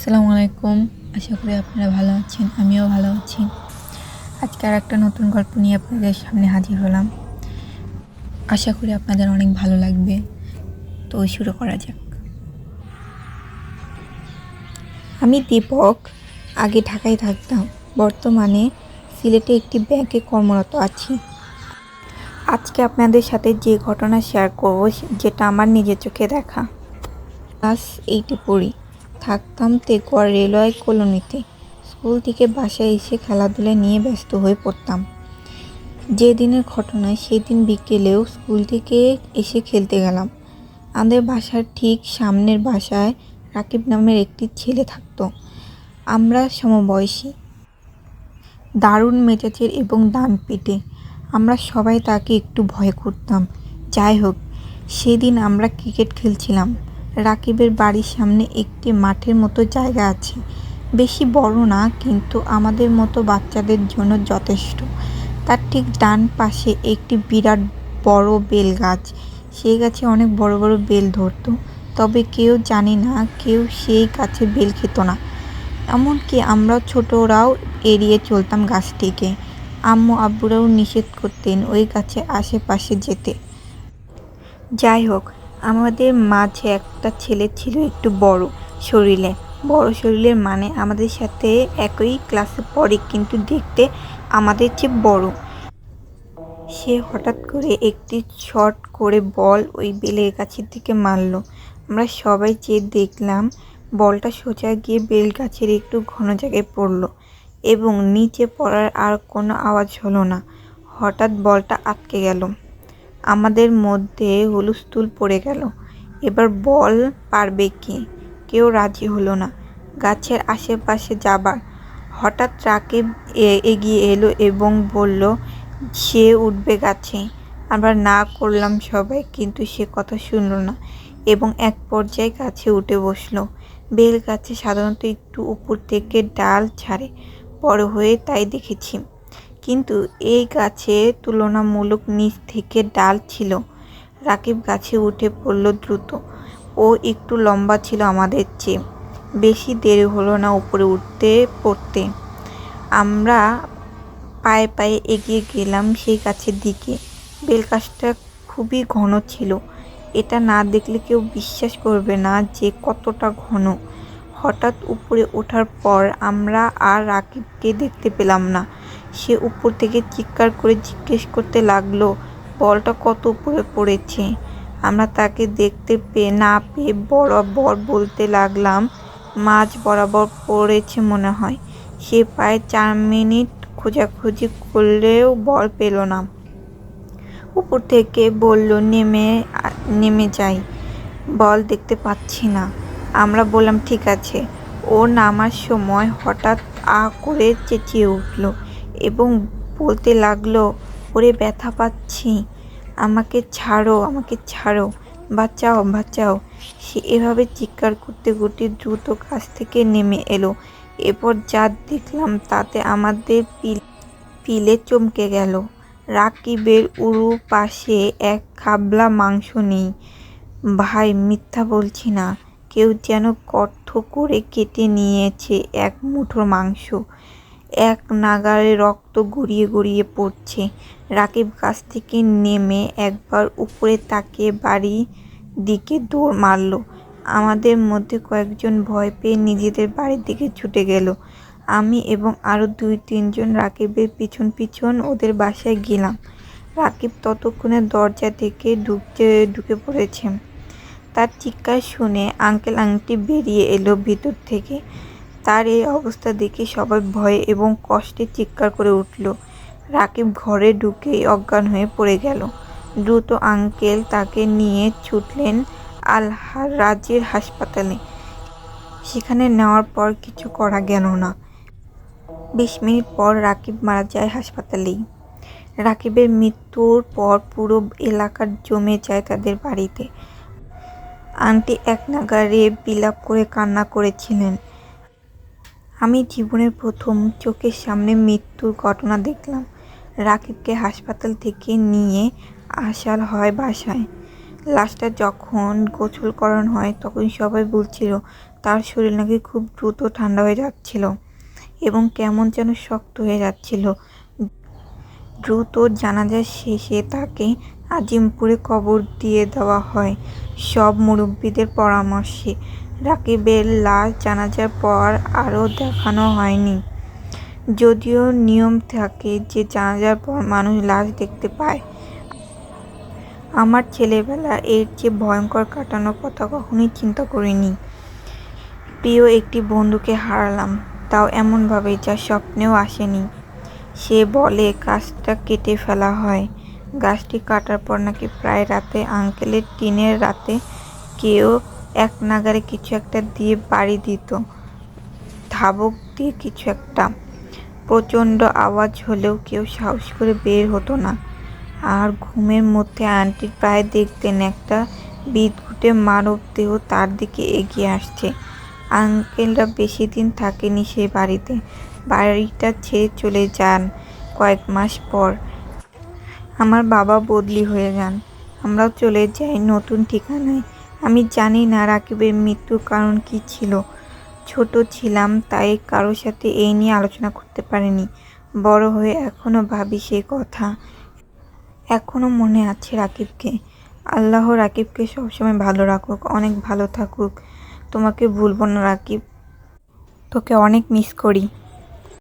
আসসালামু আলাইকুম। আশা করি আপনারা ভালো আছেন, আমিও ভালো আছি। আজকে আর একটা নতুন গল্প নিয়ে আপনাদের সামনে হাজির হলাম। আশা করি আপনাদের অনেক ভালো লাগবে। তো শুরু করা যাক। আমি দীপক, আগে ঢাকায় থাকতাম, বর্তমানে সিলেটে একটি ব্যাংকে কর্মরত আছি। আজকে আপনাদের সাথে যে ঘটনা শেয়ার করব যেটা আমার নিজের চোখে দেখা। ক্লাস 8-এ পড়ি, থাকতাম তেকুয়া রেলওয়ে কলোনিতে। স্কুল থেকে বাসায় এসে খেলাধুলা নিয়ে ব্যস্ত হয়ে পড়তাম। যে দিনের ঘটনা সেদিন বিকেলেও স্কুল থেকে এসে খেলতে গেলাম। আমাদের বাসার ঠিক সামনের বাসায় রাকিব নামের একটি ছেলে থাকতো। আমরা সমবয়সী, দারুণ মেজাজের এবং দানপিটে। আমরা সবাই তাকে একটু ভয় করতাম। যাই হোক, সেদিন আমরা ক্রিকেট খেলছিলাম। রাকিবের বাড়ির সামনে একটি মাঠের মতো জায়গা আছে, বেশি বড় না, কিন্তু আমাদের মতো বাচ্চাদের জন্য যথেষ্ট। তার ঠিক ডান পাশে একটি বিরাট বড় বেল গাছ। সেই গাছে অনেক বড় বড় বেল ধরতো, তবে কেউ জানি না, কেউ সেই গাছের বেল খেত না। এমনকি আমরা ছোটরাও এড়িয়ে চলতাম গাছটিকে। আম্মু আব্বুরাও নিষেধ করতেন ওই গাছের আশেপাশে যেতে। যাই হোক, আমাদের মাঝে একটা ছেলে ছিল একটু বড় শরীরে। বড় শরীরের মানে আমাদের সাথে একই ক্লাসে পড়ে, কিন্তু দেখতে আমাদের চেয়ে বড়। সে হঠাৎ করে একটি শট করে বল ওই বেলের গাছের দিকে মারল। আমরা সবাই চেয়ে দেখলাম, বলটা সোজা গিয়ে বেল গাছের একটু ঘন জায়গায় পড়ল এবং নিচে পড়ার আর কোনো আওয়াজ হলো না। হঠাৎ বলটা আটকে গেল। আমাদের মধ্যে হুলস্থুল পড়ে গেল। এবার বল পারবে কে? কেউ রাজি হলো না গাছের আশেপাশে যাবার। হঠাৎ রাকিব এগিয়ে এলো এবং বলল সে উঠবে গাছে। আমরা না করলাম সবাই, কিন্তু সে কথা শুনল না এবং এক পর্যায়ে গাছে উঠে বসলো। বেল গাছে সাধারণত একটু উপর থেকে ডাল ছাড়ে, বড় হয়ে তাই দেখেছি, কিন্তু এই গাছে তুলনামূলক নিচ থেকে ডাল ছিল। রাকিব গাছে উঠে পড়ল দ্রুত। ও একটু লম্বা ছিল আমাদের চেয়ে। বেশি দেরি হলো না উপরে উঠতে পড়তে। আমরা পায়ে পায়ে এগিয়ে গেলাম সেই গাছের দিকে। বেল গাছটা খুবই ঘন ছিল। এটা না দেখলে কেউ বিশ্বাস করবে না যে কতটা ঘন। হঠাৎ উপরে ওঠার পর আমরা আর রাকিবকে দেখতে পেলাম না। সে উপর থেকে চিৎকার করে জিজ্ঞেস করতে লাগলো বলটা কত উপরে পড়েছে। আমরা তাকে দেখতে না পেয়ে বরাবর বলতে লাগলাম মাঝ বরাবর পড়েছে মনে হয়। সে প্রায় 4 মিনিট খোঁজাখুঁজি করলেও বল পেল না। উপর থেকে বলল নেমে যাই, বল দেখতে পাচ্ছি না। আমরা বললাম ঠিক আছে। ও নামার সময় হঠাৎ আ করে চেঁচিয়ে উঠল এবং বলতে লাগলো ওরে ব্যথা পাচ্ছি, আমাকে ছাড়ো, আমাকে ছাড়ো, বাঁচাও, বাঁচাও। সে এভাবে চিৎকার করতে করতে দ্রুত গাছ থেকে নেমে এলো। এরপর যা দেখলাম তাতে আমাদের পিলে চমকে গেল। রাকিবের উরু পাশে এক খাবলা মাংস নেই। ভাই, মিথ্যা বলছি না, কেউ যেন কর্থ করে কেটে নিয়েছে এক মুঠো মাংস। এক নাগাড়ে রক্ত গড়িয়ে গড়িয়ে পড়ছে। রাকিব গাছ থেকে নেমে একবার উপরে তাকিয়ে বাড়ির দিকে দৌড় মারল। আমাদের মধ্যে কয়েকজন ভয় পেয়ে নিজেদের বাড়ির দিকে ছুটে গেল। আমি এবং আরও 2-3 জন রাকিবের পিছন পিছন ওদের বাসায় গেলাম। রাকিব ততক্ষণে দরজা থেকে ঢুকে পড়েছে। তার চিৎকার শুনে আঙ্কেল আন্টি বেরিয়ে এলো ভিতর থেকে। তার এই অবস্থা দেখে সবাই ভয়ে এবং কষ্টে চিৎকার করে উঠল। রাকিব ঘরে ঢুকেই অজ্ঞান হয়ে পড়ে গেল। দ্রুত আঙ্কেল তাকে নিয়ে ছুটলেন আল রাজির হাসপাতালে। সেখানে নেওয়ার পর কিছু করা গেল না। 20 মিনিট পর রাকিব মারা যায় হাসপাতালেই। রাকিবের মৃত্যুর পর পুরো এলাকা জমে যায় তাদের বাড়িতে। আন্টি এক নাগাড়ে বিলাপ করে কান্না করেছিলেন। আমি জীবনের প্রথম চোখের সামনে মৃত্যুর ঘটনা দেখলাম। রাকিবকে হাসপাতাল থেকে নিয়ে আসা হয় বাসায়। লাশটা যখন গোসল করানো হয় তখন সবাই বলছিল তার শরীর নাকি খুব দ্রুত ঠান্ডা হয়ে যাচ্ছিল এবং কেমন যেন শক্ত হয়ে যাচ্ছিল। দ্রুত জানাজা শেষে তাকে আজিমপুরে কবর দিয়ে দেওয়া হয় সব মুরব্বিদের পরামর্শে। রাকিবের লাশ জানাজার পর আরও দেখানো হয়নি, যদিও নিয়ম থাকে যে জানাজার পর মানুষ লাশ দেখতে পায়। আমার ছেলেবেলা এর চেয়ে ভয়ঙ্কর কাটানোর কথা কখনোই চিন্তা করিনি। প্রিয় একটি বন্ধুকে হারালাম, তাও এমনভাবে যা স্বপ্নেও আসেনি। সে বলে গাছটা কেটে ফেলা হয়। গাছটি কাটার পর নাকি প্রায় রাতে আঙ্কেলের টিনের রাতে কেউ এক নাগাড়ে কিছু একটা দিয়ে বাড়ি দিত, ধাবক দিয়ে কিছু একটা। প্রচণ্ড আওয়াজ হলেও কেউ সাহস করে বের হতো না। আর ঘুমের মধ্যে আন্টি প্রায় দেখতেন একটা বিদঘুটে মানব দেহ তার দিকে এগিয়ে আসছে। আঙ্কেলরা বেশি দিন থাকেনি সেই বাড়িতে, বাড়িটা ছেড়ে চলে যান কয়েক মাস পর। আমার বাবা বদলি হয়ে যান, আমরাও চলে যাই নতুন ঠিকানায়। আমি জানি না রাকিবের মৃত্যুর কারণ কী ছিল। ছোট ছিলাম, তাই কারোর সাথে এই নিয়ে আলোচনা করতে পারিনি। বড় হয়ে এখনও ভাবি সেই কথা, এখনও মনে আছে রাকিবকে। আল্লাহ রাকিবকে সবসময় ভালো রাখুক, অনেক ভালো থাকুক। তোমাকে ভুলব না রাকিব, তোকে অনেক মিস করি।